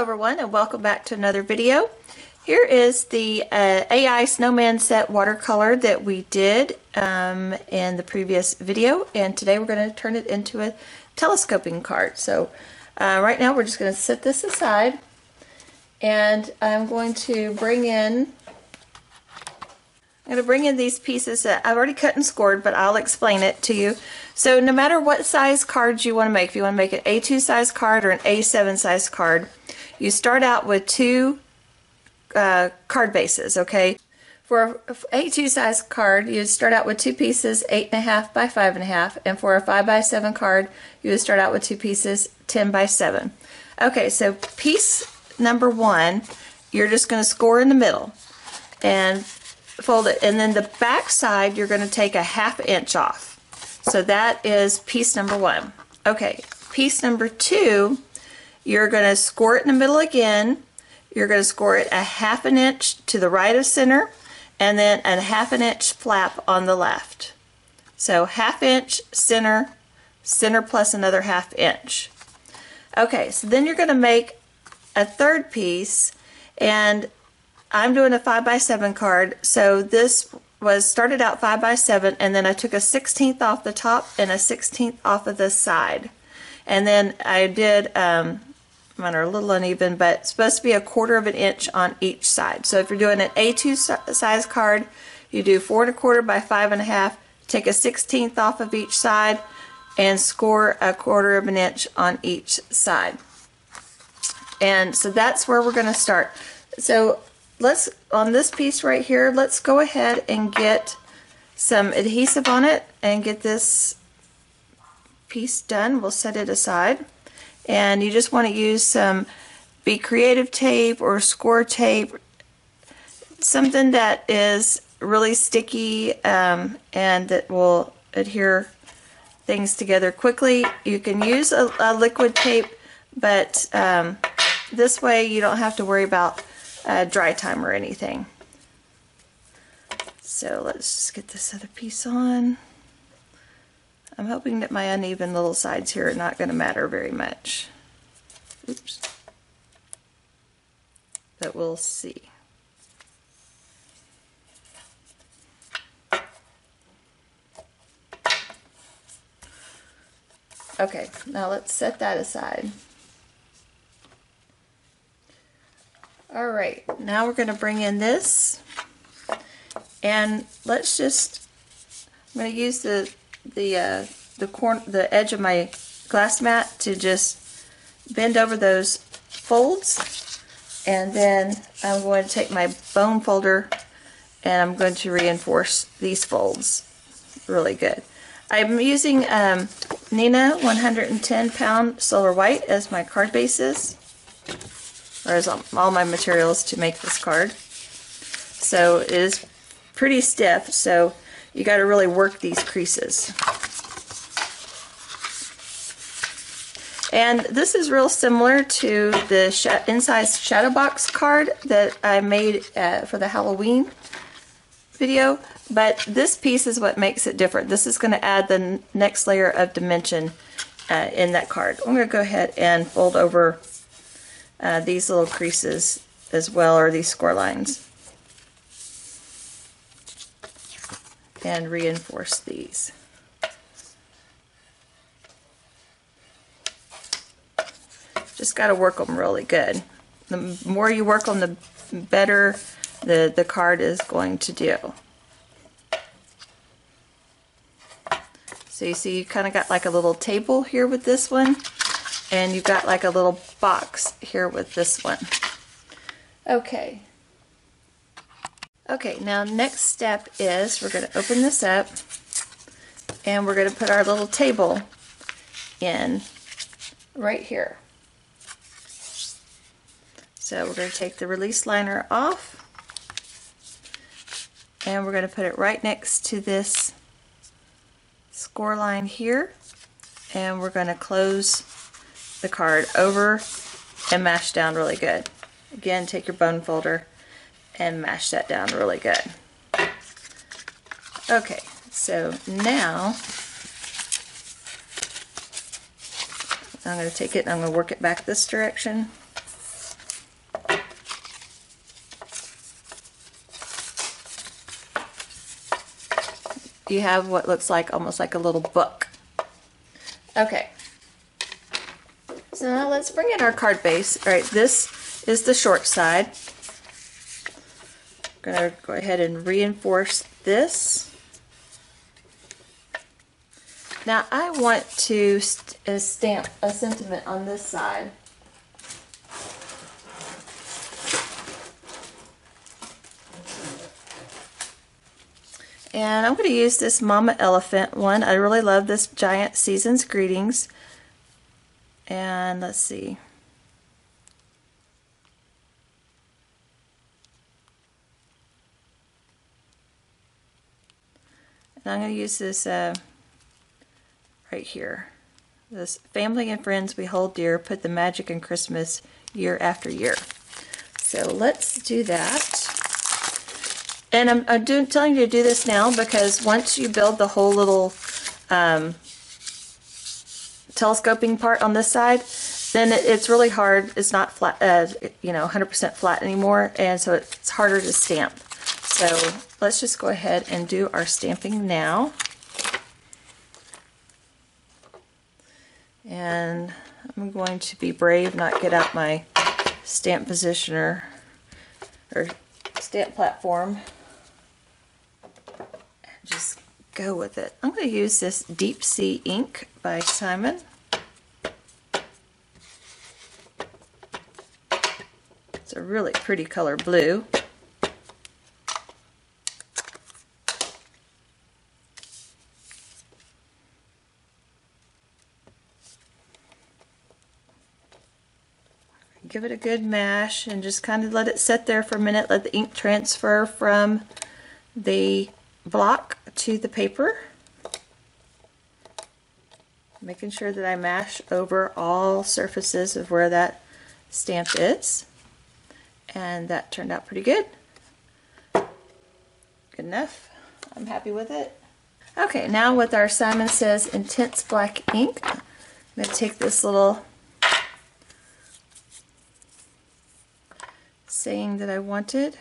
everyone, and welcome back to another video. Here is the AI Snowman set watercolor that we did in the previous video, and today we're going to turn it into a telescoping card. So right now we're just going to set this aside, and I'm going to bring in these pieces that I've already cut and scored, but I'll explain it to you. So no matter what size cards you want to make, if you want to make an A2 size card or an A7 size card, you start out with two card bases, okay? For an A2 size card, you start out with two pieces 8.5 by 5.5, and for a 5 by 7 card, you would start out with two pieces 10 by 7. Okay, so piece number 1, you're just going to score in the middle and fold it, and then the back side you're going to take a 1/2 inch off. So that is piece number 1. Okay, piece number 2, you're going to score it in the middle again. You're going to score it a 1/2 inch to the right of center, and then a 1/2 inch flap on the left. So 1/2 inch center, center plus another 1/2 inch. Okay, so then you're going to make a third piece, and I'm doing a 5 by 7 card, so this was started out 5 by 7, and then I took a 1/16 off the top and a 1/16 off of the side, and then I did mine are a little uneven, but it's supposed to be a 1/4 inch on each side. So if you're doing an A2 size card, you do 4 1/4 by 5.5, take a 1/16 off of each side, and score a 1/4 inch on each side. And so that's where we're going to start. So let's, on this piece right here, let's go ahead and get some adhesive on it and get this piece done. We'll set it aside, and you just want to use some Be Creative tape or score tape, something that is really sticky and that will adhere things together quickly. You can use a liquid tape, but this way you don't have to worry about dry time or anything. So let's just get this other piece on. I'm hoping that my uneven little sides here are not going to matter very much. Oops. But we'll see. Okay, now let's set that aside. Alright, now we're going to bring in this, and let's just, I'm going to use the edge of my glass mat to just bend over those folds, and then I'm going to take my bone folder and I'm going to reinforce these folds really good. I'm using Neenah 110 pound Solar White as my card bases, or as all my materials to make this card. So it is pretty stiff, so you got to really work these creases. And this is real similar to the inside shadow box card that I made for the Halloween video, but this piece is what makes it different. This is going to add the next layer of dimension in that card. I'm going to go ahead and fold over these little creases as well, or these score lines, and reinforce these. Just got to work them really good. The more you work them, the better the card is going to do. So you see, you kind of got like a little table here with this one, and you've got like a little box here with this one. Okay. Okay, now next step is we're going to open this up, and we're going to put our little table in right here. So we're going to take the release liner off, and we're going to put it right next to this score line here, and we're going to close the card over and mash down really good. Again, take your bone folder and mash that down really good. Okay, so now I'm going to take it and I'm going to work it back this direction. you have what looks like almost like a little book. Okay. So now let's bring in our card base. All right, this is the short side. I'm going to go ahead and reinforce this. Now I want to stamp a sentiment on this side. And I'm going to use this Mama Elephant one. I really love this giant Season's Greetings. And let's see. And I'm going to use this right here. This family and friends we hold dear, put the magic in Christmas year after year. So let's do that. And I'm telling you to do this now because once you build the whole little telescoping part on this side, then it's really hard. It's not flat, 100% flat anymore, and so it's harder to stamp. So let's just go ahead and do our stamping now. And I'm going to be brave, not get out my stamp positioner or stamp platform. Just go with it. I'm going to use this Deep Sea ink by Simon. It's a really pretty color blue. Give it a good mash and just kind of let it sit there for a minute. Let the ink transfer from the block to the paper. Making sure that I mash over all surfaces of where that stamp is. And that turned out pretty good. Good enough. I'm happy with it. Okay, now with our Simon Says Intense Black ink, I'm going to take this little saying that I wanted.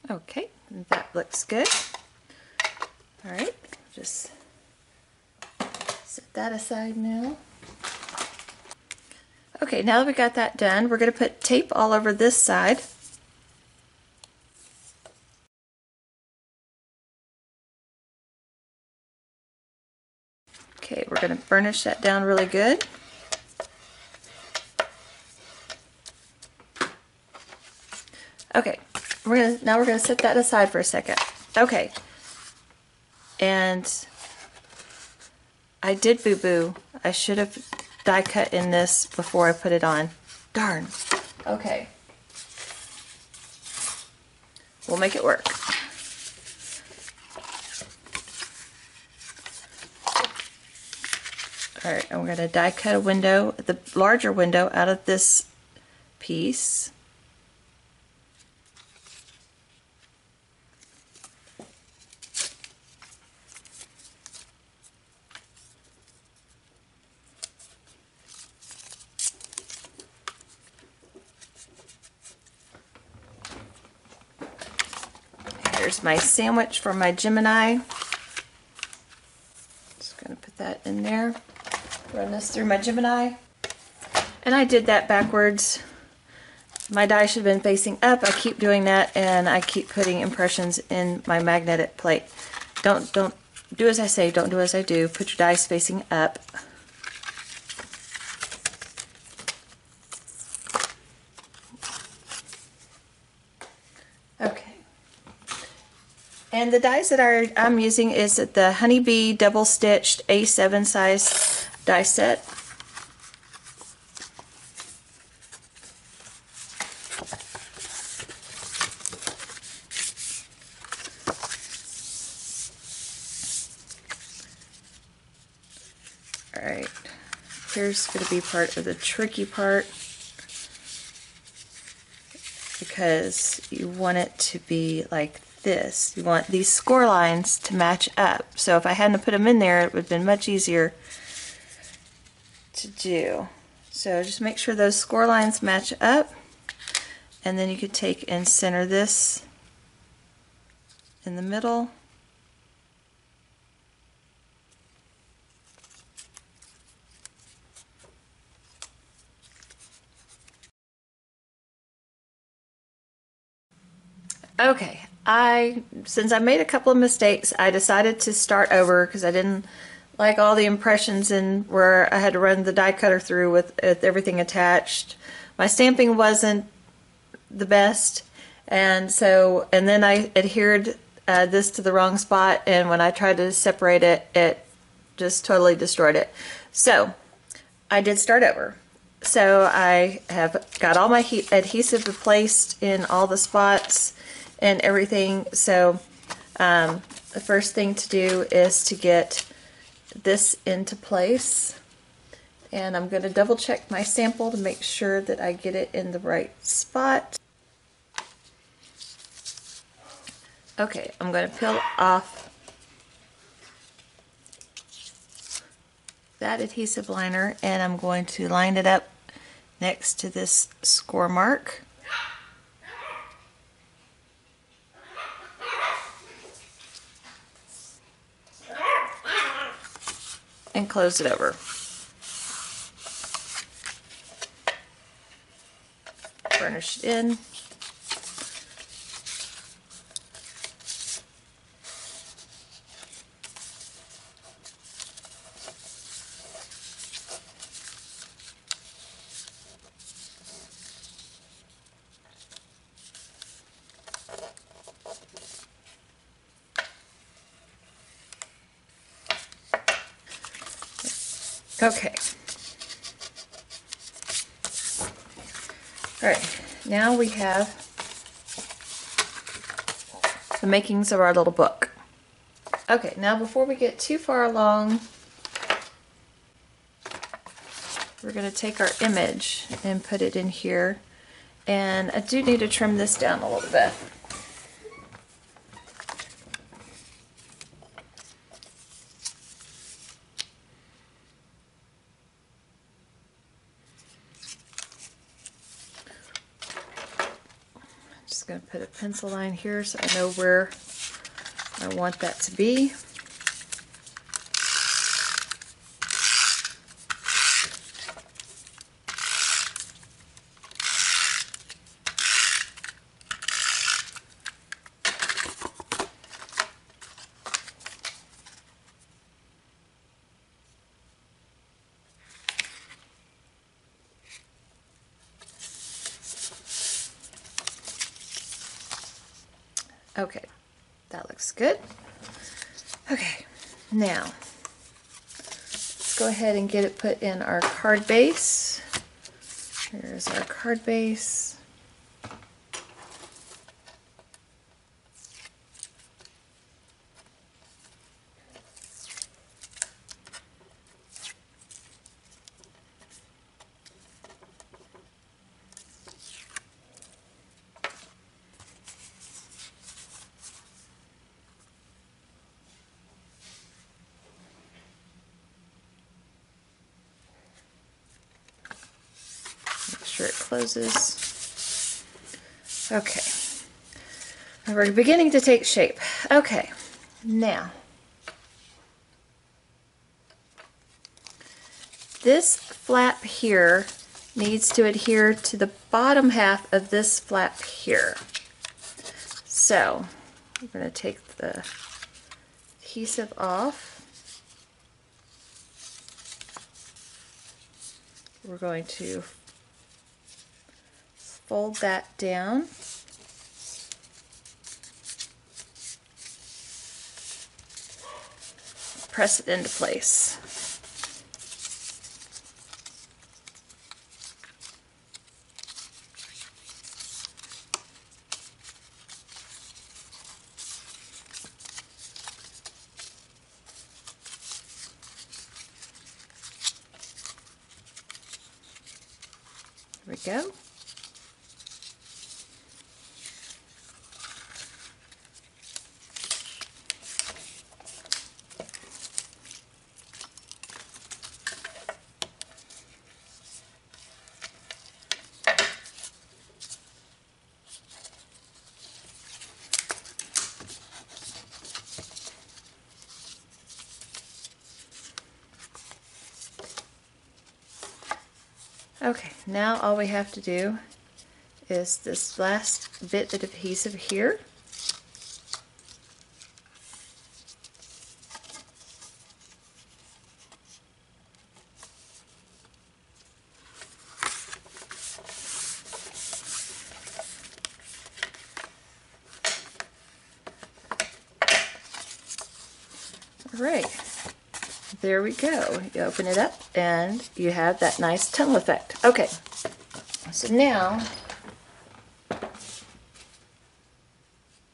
Okay, that looks good. All right, just set that aside now. Okay, now that we got that done, we're going to put tape all over this side. Okay, we're going to burnish that down really good. Okay, now we're going to set that aside for a second. Okay, and I did boo-boo. I should have die cut in this before I put it on. Darn. Okay. We'll make it work. Alright, and we're going to die cut a window, the larger window, out of this piece. Here's my sandwich for my Gemini. Just going to put that in there. Run this through my Gemini. And I did that backwards. My die should have been facing up. I keep doing that, and I keep putting impressions in my magnetic plate. Don't do as I say, don't do as I do. Put your dies facing up. Okay. And the dies that I'm using is the Honeybee double stitched A7 size die set. Alright, here's going to be part of the tricky part, because you want it to be like this. You want these score lines to match up. So if I hadn't put them in there, it would have been much easier to do. So just make sure those score lines match up, and then you could take and center this in the middle. Okay, since I made a couple of mistakes, I decided to start over because I didn't like all the impressions and where I had to run the die cutter through with everything attached. My stamping wasn't the best, and then I adhered this to the wrong spot, and when I tried to separate it, it just totally destroyed it. So I did start over. So I have got all my adhesive replaced in all the spots and everything. So the first thing to do is to get this into place, and I'm going to double check my sample to make sure that I get it in the right spot. Okay, I'm going to peel off that adhesive liner, and I'm going to line it up next to this score mark. And close it over. Burnish it in. Okay. Alright, now we have the makings of our little book. Okay, now before we get too far along, we're going to take our image and put it in here. And I do need to trim this down a little bit. Going to put a pencil line here so I know where I want that to be. Okay, that looks good. Okay, now let's go ahead and get it put in our card base. Here's our card base. Sure it closes. Okay, we're beginning to take shape. Okay, now this flap here needs to adhere to the bottom half of this flap here. So I'm going to take the adhesive off. We're going to fold that down. Press it into place. we go. Okay, now all we have to do is this last bit of adhesive here. All right. There we go. You open it up and you have that nice tunnel effect. Okay, so now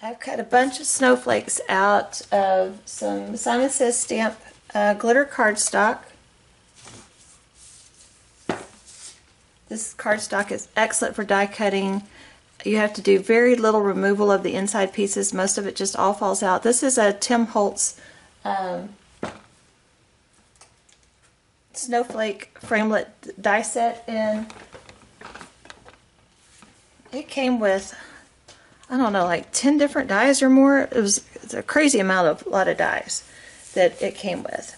I've cut a bunch of snowflakes out of some Simon Says Stamp glitter cardstock. This cardstock is excellent for die cutting. You have to do very little removal of the inside pieces. Most of it just all falls out. This is a Tim Holtz snowflake framelit die set, and it came with, I don't know, like 10 different dies or more. It's a crazy amount of lot of dies that it came with.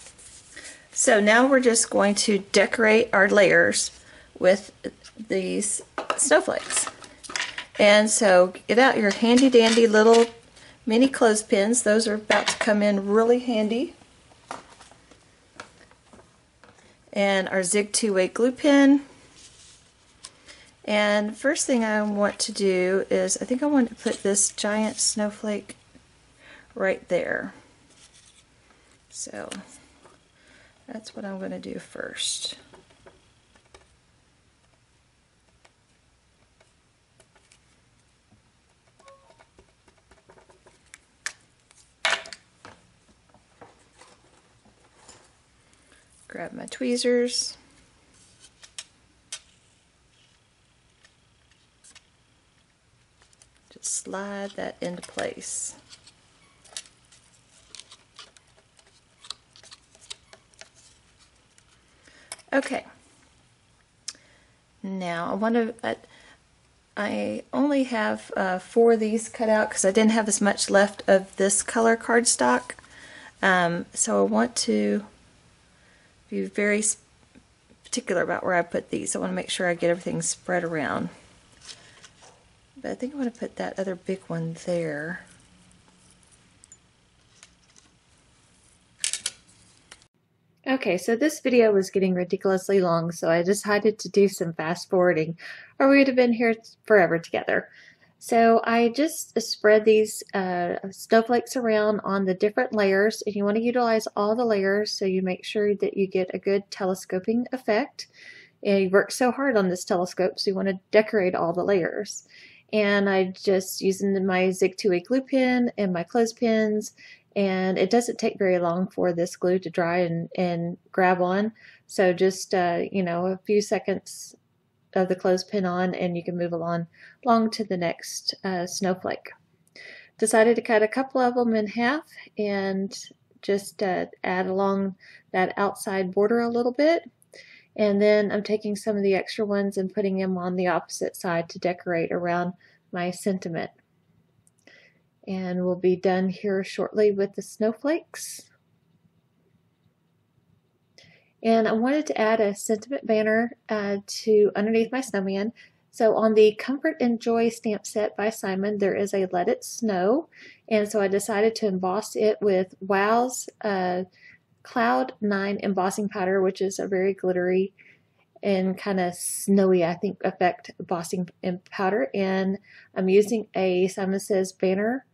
So now we're just going to decorate our layers with these snowflakes. And so get out your handy dandy little mini clothespins. Those are about to come in really handy. And our Zig 2-way glue pen. And first thing I want to do is, I think I want to put this giant snowflake right there. So that's what I'm going to do first. Grab my tweezers. Just slide that into place. Okay. Now I only have 4 of these cut out because I didn't have as much left of this color cardstock. So I want to be very particular about where I put these. I want to make sure I get everything spread around. But I think I want to put that other big one there. Okay, so this video was getting ridiculously long, so I decided to do some fast forwarding, or we would have been here forever together. So I just spread these snowflakes around on the different layers, and you want to utilize all the layers so you make sure that you get a good telescoping effect. And you worked so hard on this telescope, so you want to decorate all the layers. And I just using my Zig 2-way glue pen and my clothespins, and it doesn't take very long for this glue to dry and grab on. So just you know, a few seconds of the clothespin on and you can move along to the next snowflake. Decided to cut a couple of them in half and just add along that outside border a little bit. And then I'm taking some of the extra ones and putting them on the opposite side to decorate around my sentiment. And we'll be done here shortly with the snowflakes. And I wanted to add a sentiment banner to underneath my snowman. So on the Comfort and Joy stamp set by Simon, there is a Let It Snow. And so I decided to emboss it with Wow's Cloud 9 embossing powder, which is a very glittery and kind of snowy, I think, effect embossing powder. And I'm using a Simon Says banner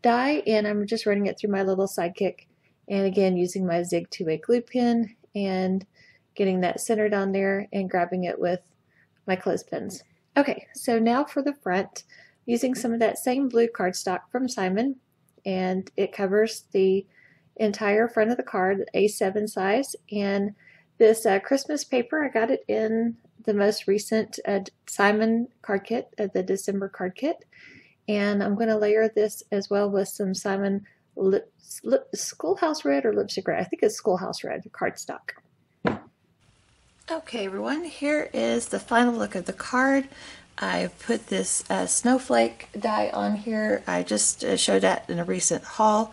die, and I'm just running it through my little sidekick. And again, using my Zig 2-way glue pen and getting that centered on there and grabbing it with my clothespins. Okay, so now for the front, using some of that same blue cardstock from Simon, and it covers the entire front of the card, A7 size, and this Christmas paper. I got it in the most recent Simon card kit, the December card kit. And I'm going to layer this as well with some Simon Schoolhouse Red or Lipstick Red. I think it's Schoolhouse Red cardstock. Okay, everyone, here is the final look of the card. I put this snowflake die on here. I just showed that in a recent haul.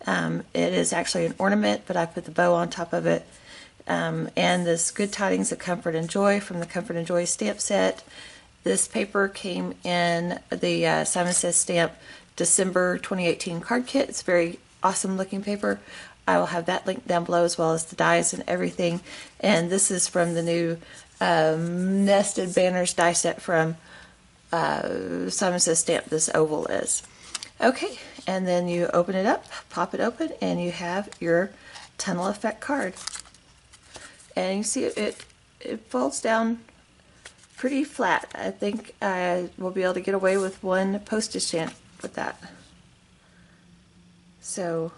It is actually an ornament, but I put the bow on top of it. And this Good Tidings of Comfort and Joy from the Comfort and Joy stamp set. This paper came in the Simon Says Stamp December 2018 card kit. It's very awesome looking paper. I will have that linked down below as well as the dies and everything. And this is from the new nested banners die set from Simon Says Stamp. This oval is. Okay, and then you open it up, pop it open, and you have your tunnel effect card. And you see it folds down pretty flat. I think I will be able to get away with one postage stamp with that. So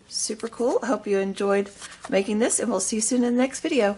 super cool. I hope you enjoyed making this, and we'll see you soon in the next video.